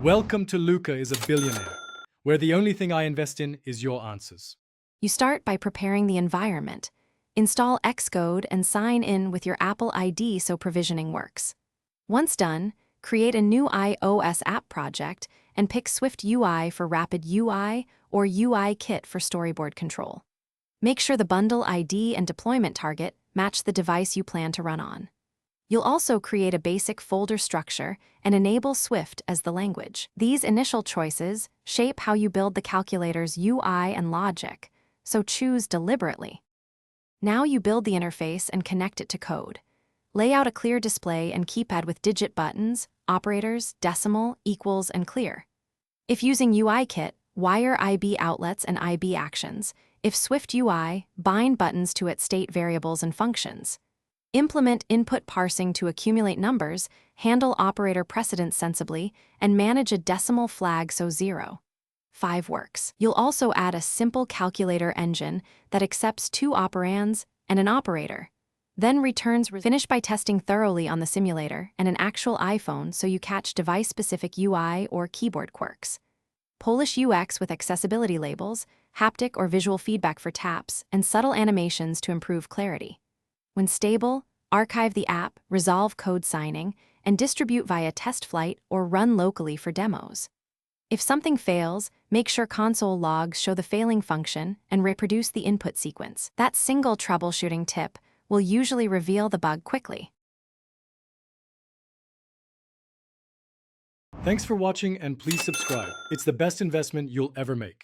Welcome to Luca is a Billionaire, where the only thing I invest in is your answers. You start by preparing the environment. Install Xcode and sign in with your Apple ID so provisioning works. Once done, create a new iOS app project and pick Swift UI for Rapid UI or UI Kit for storyboard control. Make sure the bundle ID and deployment target match the device you plan to run on. You'll also create a basic folder structure and enable Swift as the language. These initial choices shape how you build the calculator's UI and logic, so choose deliberately. Now you build the interface and connect it to code. Lay out a clear display and keypad with digit buttons, operators, decimal, equals, and clear. If using UI Kit, wire IB outlets and IB actions. If Swift UI, bind buttons to its state variables and functions. Implement input parsing to accumulate numbers, handle operator precedence sensibly, and manage a decimal flag so 0. 5 works. You'll also add a simple calculator engine that accepts 2 operands and an operator. Then returns. Finish by testing thoroughly on the simulator and an actual iPhone so you catch device-specific UI or keyboard quirks. Polish UX with accessibility labels, haptic or visual feedback for taps, and subtle animations to improve clarity. When stable, archive the app, resolve code signing, and distribute via test flight or run locally for demos. If something fails, make sure console logs show the failing function and reproduce the input sequence. That single troubleshooting tip will usually reveal the bug quickly. Thanks for watching and please subscribe. It's the best investment you'll ever make.